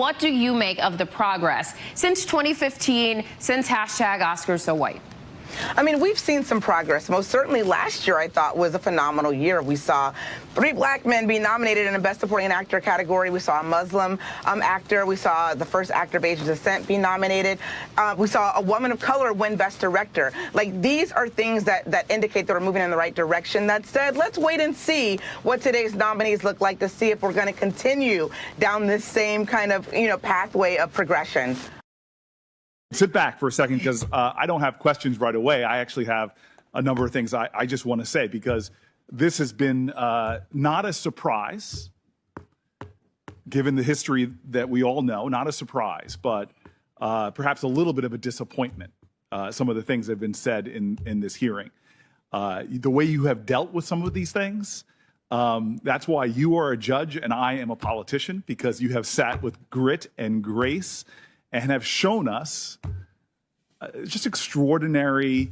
what do you make of the progress since 2015, since #OscarsSoWhite? I mean, we've seen some progress. Most certainly last year, I thought, was a phenomenal year. We saw 3 black men be nominated in the Best Supporting Actor category. We saw a Muslim actor. We saw the first actor of Asian descent be nominated. We saw a woman of color win Best Director. Like, these are things that indicate that we're moving in the right direction. That said, let's wait and see what today's nominees look like to see if we're going to continue down this same kind of, pathway of progression. Sit back for a second, because I don't have questions right away. I actually have a number of things I just want to say, because this has been not a surprise, given the history that we all know, not a surprise, but perhaps a little bit of a disappointment, some of the things that have been said in this hearing. The way you have dealt with some of these things, that's why you are a judge and I am a politician, because you have sat with grit and grace and have shown us just extraordinary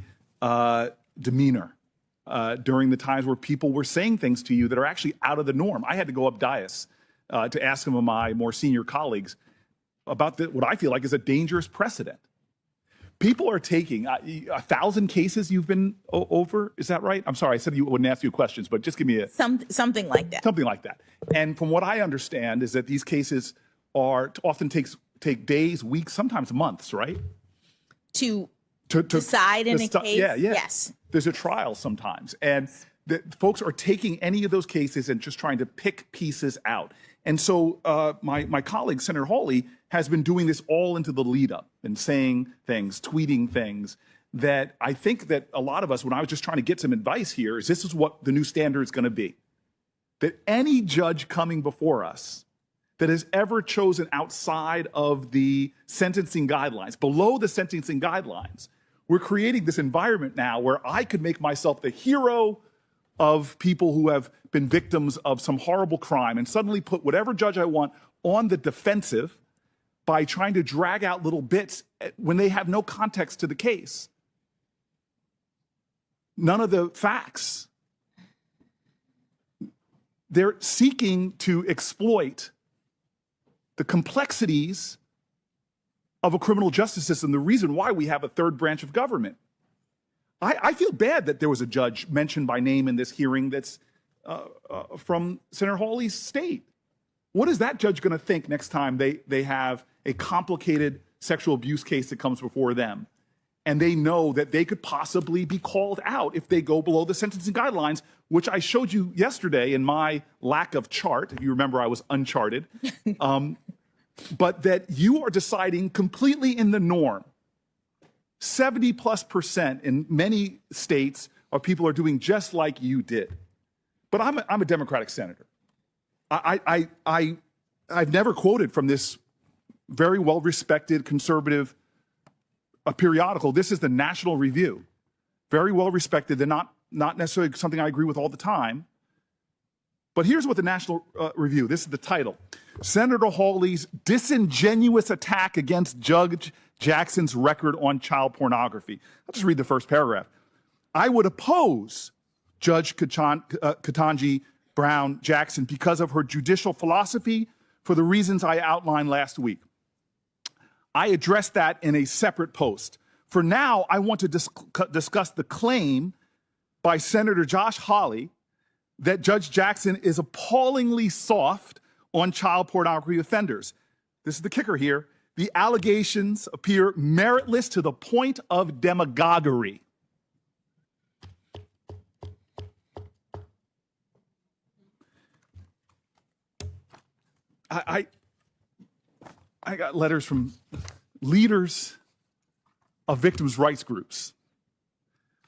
demeanor during the times where people were saying things to you that are actually out of the norm. I had to go up dais to ask some of my more senior colleagues about what I feel like is a dangerous precedent. People are taking 1,000 cases you've been over. Is that right? I'm sorry, I said you wouldn't ask you questions, but just give me something like that. Something like that. And from what I understand is that these cases often take days, weeks, sometimes months, right? To decide in a case? Yeah. Yes. There's a trial sometimes. And folks are taking any of those cases and just trying to pick pieces out. And so my colleague, Senator Hawley, has been doing this all into the lead up and saying things, tweeting things that I think that a lot of us, when I was just trying to get some advice here, is this is what the new standard is going to be. That any judge coming before us that has ever chosen outside of the sentencing guidelines, below the sentencing guidelines, we're creating this environment now where I could make myself the hero of people who have been victims of some horrible crime and suddenly put whatever judge I want on the defensive by trying to drag out little bits when they have no context to the case. None of the facts. They're seeking to exploit the complexities of a criminal justice system, the reason why we have a third branch of government. I feel bad that there was a judge mentioned by name in this hearing that's from Senator Hawley's state. What is that judge going to think next time they have a complicated sexual abuse case that comes before them, and they know that they could possibly be called out if they go below the sentencing guidelines, which I showed you yesterday in my lack of chart. If you remember, I was uncharted. But that you are deciding completely in the norm. 70+% in many states of people are doing just like you did. But I'm a Democratic senator. I've never quoted from this very well-respected conservative periodical. This is the National Review. Very well-respected. They're not necessarily something I agree with all the time. But here's what the National Review, this is the title. Senator Hawley's disingenuous attack against Judge Jackson's record on child pornography. I'll just read the first paragraph. I would oppose Judge Ketanji Brown Jackson because of her judicial philosophy for the reasons I outlined last week. I addressed that in a separate post. For now, I want to discuss the claim by Senator Josh Hawley that Judge Jackson is appallingly soft on child pornography offenders. This is the kicker here. The allegations appear meritless to the point of demagoguery. I got letters from leaders of victims' rights groups,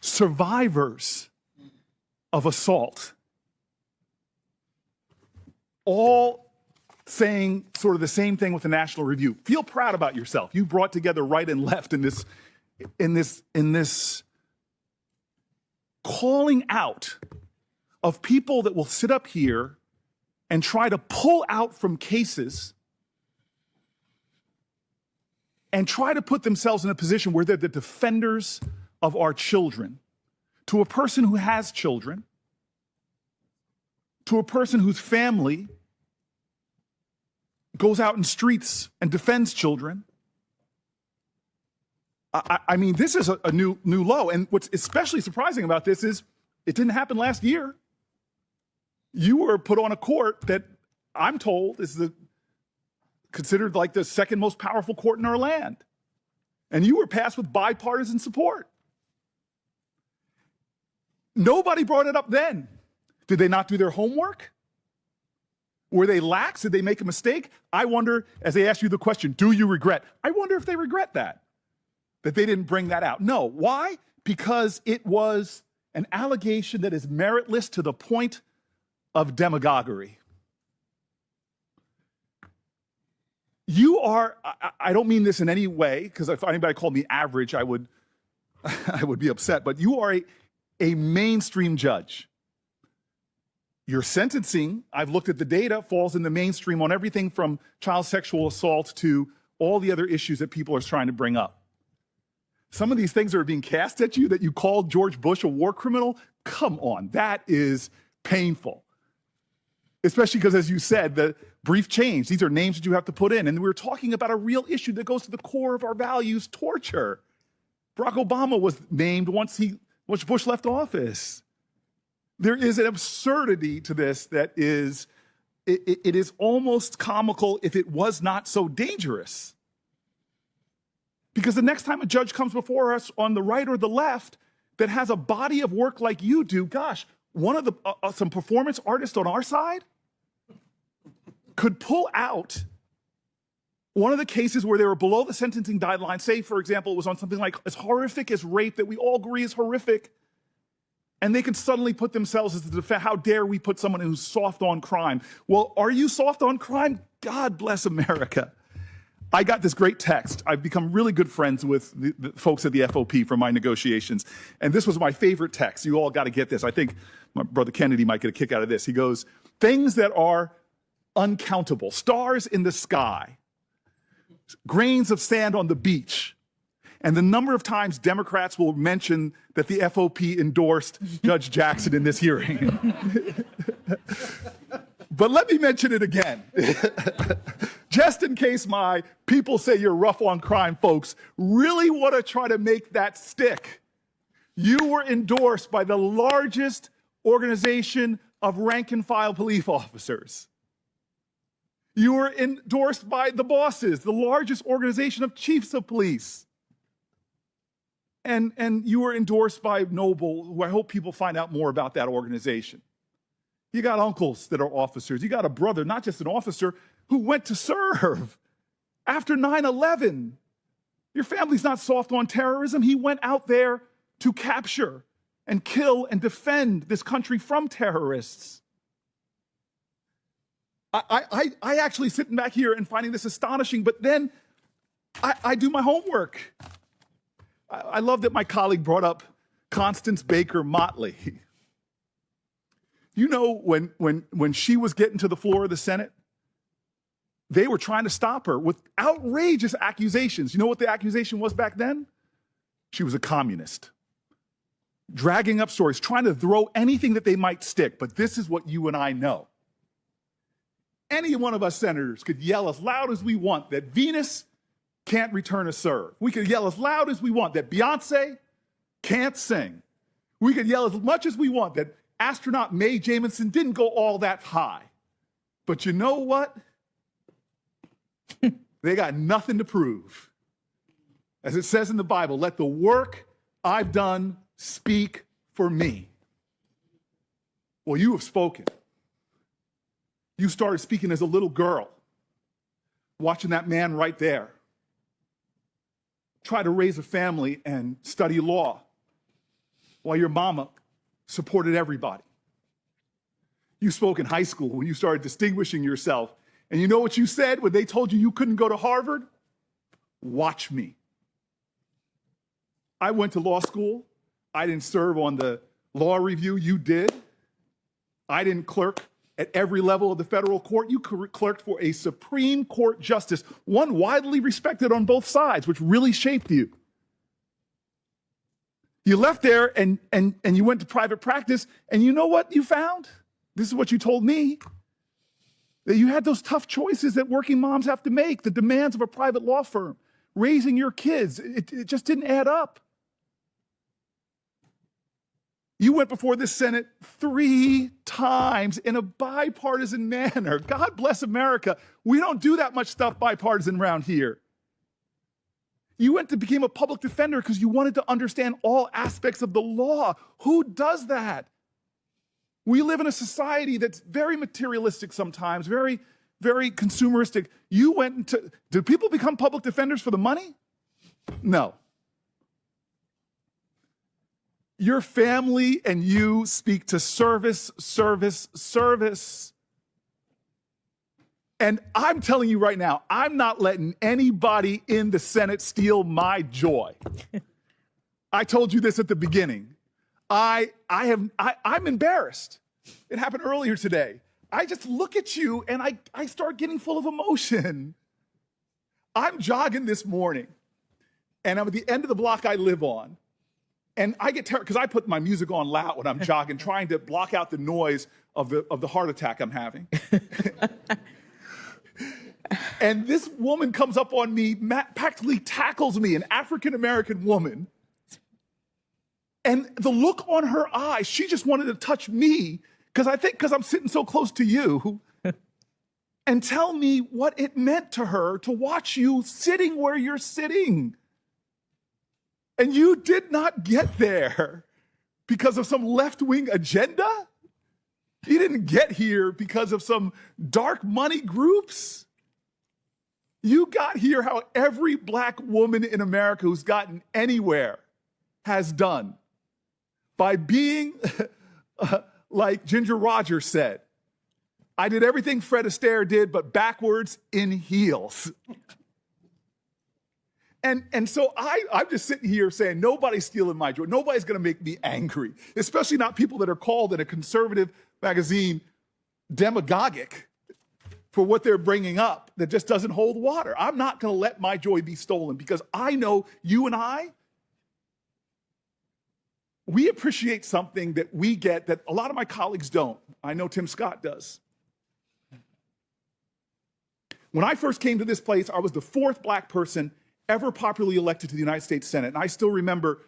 survivors of assault, all saying sort of the same thing with the National Review. Feel proud about yourself. You brought together right and left in this calling out of people that will sit up here and try to pull out from cases and try to put themselves in a position where they're the defenders of our children. To a person who has children, to a person whose family goes out in streets and defends children. I mean, this is a new low. And what's especially surprising about this is it didn't happen last year. You were put on a court that I'm told is considered like the second most powerful court in our land. And you were passed with bipartisan support. Nobody brought it up then. Did they not do their homework? Were they lax? Did they make a mistake? I wonder, as they ask you the question, do you regret? I wonder if they regret that they didn't bring that out. No. Why? Because it was an allegation that is meritless to the point of demagoguery. You are, I don't mean this in any way, because if anybody called me average, I would be upset, but you are a mainstream judge. Your sentencing, I've looked at the data, falls in the mainstream on everything from child sexual assault to all the other issues that people are trying to bring up. Some of these things that are being cast at you, that you called George Bush a war criminal, come on, that is painful. Especially because, as you said, the brief change, these are names that you have to put in. And we're talking about a real issue that goes to the core of our values, torture. Barack Obama was named once Bush left office. There is an absurdity to this that is, it is almost comical if it was not so dangerous. Because the next time a judge comes before us on the right or the left that has a body of work like you do, gosh, one of the some performance artists on our side could pull out one of the cases where they were below the sentencing guideline. Say, for example, it was on something like as horrific as rape that we all agree is horrific. And they can suddenly put themselves as the defense. How dare we put someone who's soft on crime? Well, are you soft on crime? God bless America. I got this great text. I've become really good friends with the folks at the FOP from my negotiations. And this was my favorite text. You all got to get this. I think my brother Kennedy might get a kick out of this. He goes, things that are uncountable, stars in the sky, grains of sand on the beach, and the number of times Democrats will mention that the FOP endorsed Judge Jackson in this hearing. But let me mention it again. Just in case my people say you're rough on crime folks really want to try to make that stick. You were endorsed by the largest organization of rank and file police officers. You were endorsed by the bosses, the largest organization of chiefs of police. And you were endorsed by Noble, who I hope people find out more about that organization. You got uncles that are officers. You got a brother, not just an officer, who went to serve after 9/11. Your family's not soft on terrorism. He went out there to capture and kill and defend this country from terrorists. I actually sitting back here and finding this astonishing, but then I do my homework. I love that my colleague brought up Constance Baker Motley. You know, when she was getting to the floor of the Senate, they were trying to stop her with outrageous accusations. You know what the accusation was back then? She was a communist. Dragging up stories, trying to throw anything that they might stick. But this is what you and I know. Any one of us senators could yell as loud as we want that Venus can't return a serve. We could yell as loud as we want that Beyonce can't sing. We could yell as much as we want that astronaut Mae Jemison didn't go all that high. But you know what? They got nothing to prove. As it says in the Bible, let the work I've done speak for me. Well, you have spoken. You started speaking as a little girl, watching that man right there try to raise a family and study law while your mama supported everybody. You spoke in high school when you started distinguishing yourself. And you know what you said when they told you you couldn't go to Harvard? Watch me. I went to law school. I didn't serve on the law review. You did. I didn't clerk at every level of the federal court. You clerked for a Supreme Court justice, one widely respected on both sides, which really shaped you. You left there and you went to private practice, and you know what you found? This is what you told me. That you had those tough choices that working moms have to make, the demands of a private law firm, raising your kids. It just didn't add up. You went before the Senate 3 times in a bipartisan manner. God bless America. We don't do that much stuff bipartisan around here. You went to become a public defender because you wanted to understand all aspects of the law. Who does that? We live in a society that's very materialistic sometimes, very, very consumeristic. You went into, do people become public defenders for the money? No. Your family and you speak to service, service, service. And I'm telling you right now, I'm not letting anybody in the Senate steal my joy. I told you this at the beginning. I'm embarrassed. It happened earlier today. I just look at you and I start getting full of emotion. I'm jogging this morning and I'm at the end of the block I live on. And I get terrified because I put my music on loud when I'm jogging, trying to block out the noise of the heart attack I'm having. And this woman comes up on me, practically tackles me, an African-American woman. And the look on her eyes, she just wanted to touch me because I'm sitting so close to you and tell me what it meant to her to watch you sitting where you're sitting. And you did not get there because of some left-wing agenda. You didn't get here because of some dark money groups. You got here how every black woman in America who's gotten anywhere has done, by being like Ginger Rogers said, I did everything Fred Astaire did, but backwards in heels. And so I'm just sitting here saying, nobody's stealing my joy. Nobody's going to make me angry, especially not people that are called in a conservative magazine demagogic for what they're bringing up that just doesn't hold water. I'm not going to let my joy be stolen because I know you and we appreciate something that we get that a lot of my colleagues don't. I know Tim Scott does. When I first came to this place, I was the 4th black person ever popularly elected to the United States Senate. And I still remember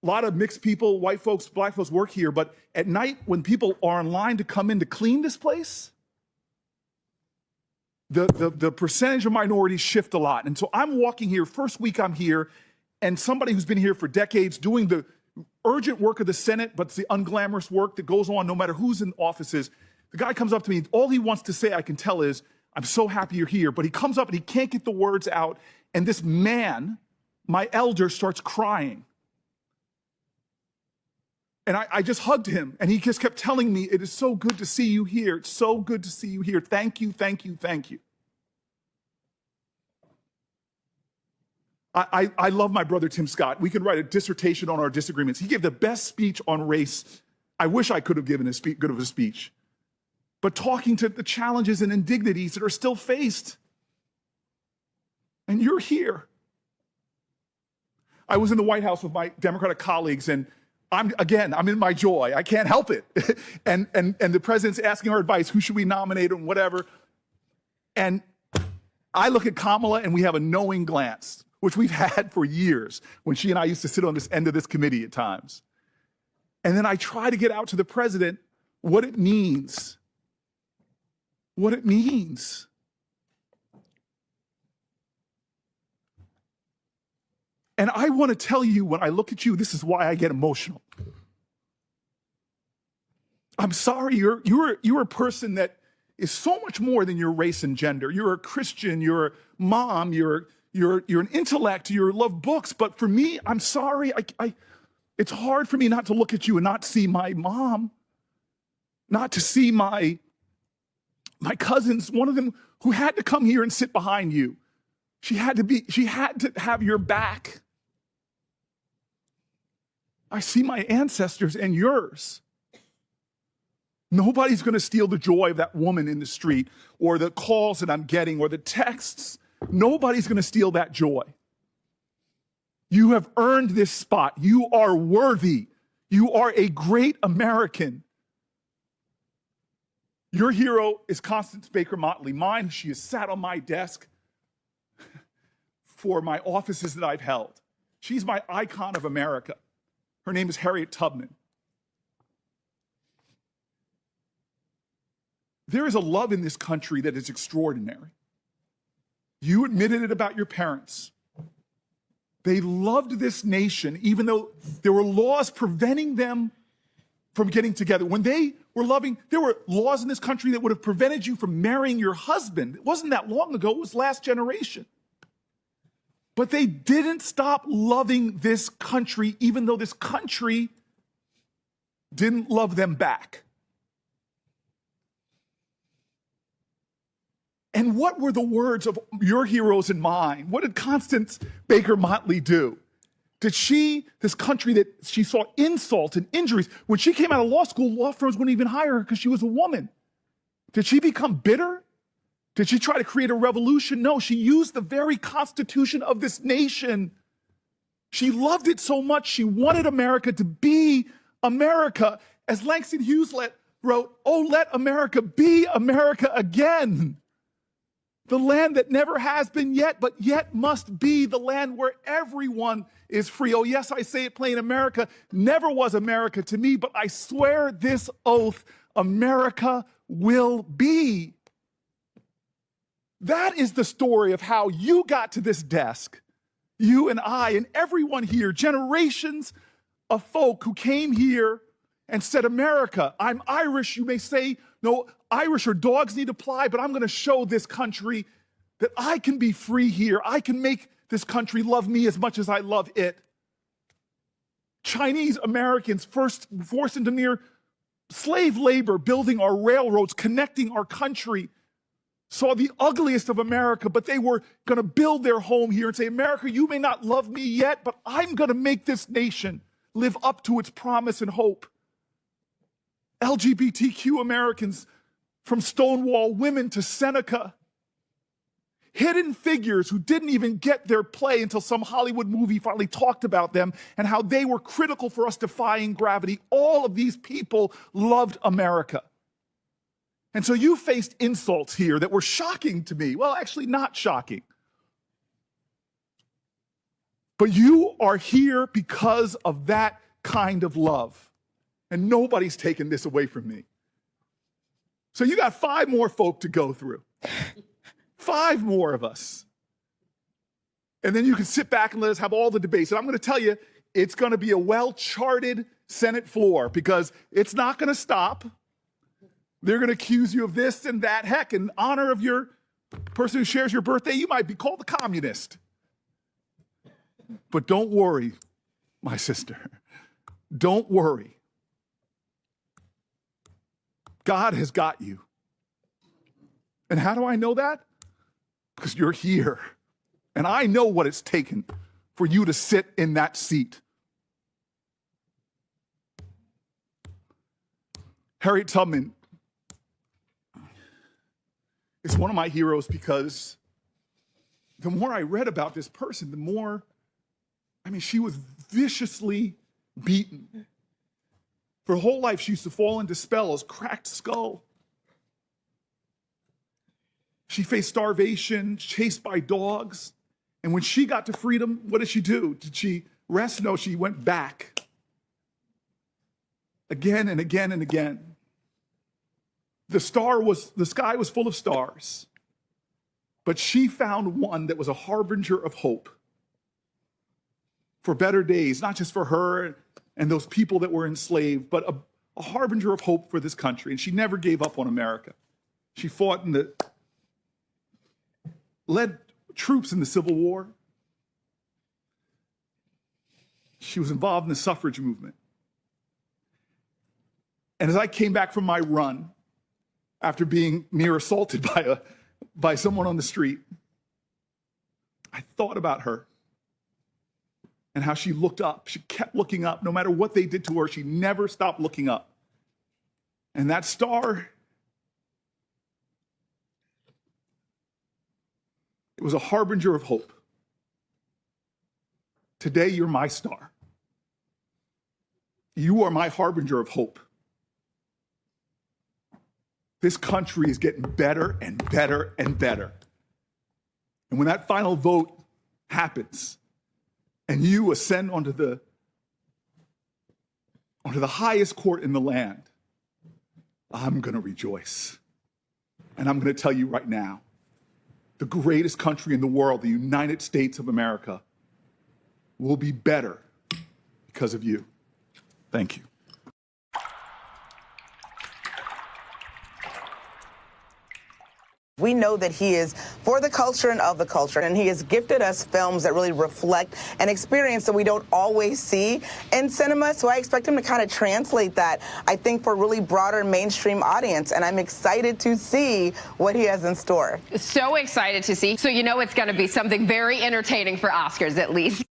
a lot of mixed people, white folks, black folks work here, but at night when people are in line to come in to clean this place, the percentage of minorities shift a lot. And so I'm walking here, first week I'm here, and somebody who's been here for decades doing the urgent work of the Senate, but it's the unglamorous work that goes on no matter who's in offices. The guy comes up to me, all he wants to say, I can tell, is, I'm so happy you're here. But he comes up and he can't get the words out. And this man, my elder, starts crying. And I just hugged him. And he just kept telling me, it is so good to see you here. It's so good to see you here. Thank you, thank you, thank you. I love my brother, Tim Scott. We could write a dissertation on our disagreements. He gave the best speech on race. I wish I could have given good of a speech. But talking to the challenges and indignities that are still faced. And you're here. I was in the White House with my Democratic colleagues, and I'm in my joy. I can't help it. and the president's asking our advice, who should we nominate and whatever. And I look at Kamala and we have a knowing glance, which we've had for years when she and I used to sit on this end of this committee at times. And then I try to get out to the president what it means. What it means. And I want to tell you, when I look at you, this is why I get emotional. I'm sorry, you're a person that is so much more than your race and gender. You're a Christian, you're a mom, you're an intellect, you love books. But for me, I'm sorry, it's hard for me not to look at you and not see my mom, not to see my cousins, one of them who had to come here and sit behind you. She had to have your back. I see my ancestors and yours. Nobody's going to steal the joy of that woman in the street or the calls that I'm getting or the texts. Nobody's going to steal that joy. You have earned this spot. You are worthy. You are a great American. Your hero is Constance Baker Motley. Mine, she has sat on my desk for my offices that I've held. She's my icon of America. Her name is Harriet Tubman. There is a love in this country that is extraordinary. You admitted it about your parents. They loved this nation, even though there were laws preventing them from getting together. When they were loving, there were laws in this country that would have prevented you from marrying your husband. It wasn't that long ago, it was last generation. But they didn't stop loving this country, even though this country didn't love them back. And what were the words of your heroes and mine? What did Constance Baker Motley do? Did she, this country that she saw insult and injuries, when she came out of law school, law firms wouldn't even hire her because she was a woman. Did she become bitter? Did she try to create a revolution? No, she used the very constitution of this nation. She loved it so much, she wanted America to be America. As Langston Hughes wrote, "Oh, let America be America again." The land that never has been yet, but yet must be the land where everyone is free. Oh, yes, I say it plain, America never was America to me, but I swear this oath, America will be. That is the story of how you got to this desk, you and I and everyone here, generations of folk who came here and said, America, I'm Irish. You may say, no, Irish or dogs need to fly, but I'm going to show this country that I can be free here. I can make this country love me as much as I love it. Chinese Americans, first forced into near slave labor, building our railroads, connecting our country, saw the ugliest of America, but they were going to build their home here and say, America, you may not love me yet, but I'm going to make this nation live up to its promise and hope. LGBTQ Americans, from Stonewall women to Seneca, hidden figures who didn't even get their play until some Hollywood movie finally talked about them and how they were critical for us defying gravity. All of these people loved America. And so you faced insults here that were shocking to me. Well, actually not shocking. But you are here because of that kind of love. And nobody's taken this away from me. So you got 5 more folk to go through. 5 more of us. And then you can sit back and let us have all the debates. And I'm going to tell you, it's going to be a well-charted Senate floor because it's not going to stop. They're going to accuse you of this and that. Heck, in honor of your person who shares your birthday, you might be called a communist. But don't worry, my sister. Don't worry. God has got you. And how do I know that? Because you're here. And I know what it's taken for you to sit in that seat. Harriet Tubman is one of my heroes because the more I read about this person, the more, she was viciously beaten. For her whole life, she used to fall into spells, cracked skull. She faced starvation, chased by dogs. And when she got to freedom, what did she do? Did she rest? No, she went back. Again and again and again. The sky was full of stars. But she found one that was a harbinger of hope for better days, not just for her and those people that were enslaved, but a harbinger of hope for this country. And she never gave up on America. She fought led troops in the Civil War. She was involved in the suffrage movement. And as I came back from my run, after being near assaulted by someone on the street, I thought about her. And how she looked up. She kept looking up. No matter what they did to her, she never stopped looking up. And that star, it was a harbinger of hope. Today, you're my star. You are my harbinger of hope. this country is getting better and better and better. And when that final vote happens and you ascend onto the highest court in the land, I'm going to rejoice. And I'm going to tell you right now, the greatest country in the world, the United States of America, will be better because of you. Thank you. We know that he is for the culture and of the culture, and he has gifted us films that really reflect an experience that we don't always see in cinema, so I expect him to kind of translate that, I think, for a really broader mainstream audience, and I'm excited to see what he has in store. So excited to see. So you know it's going to be something very entertaining for Oscars, at least.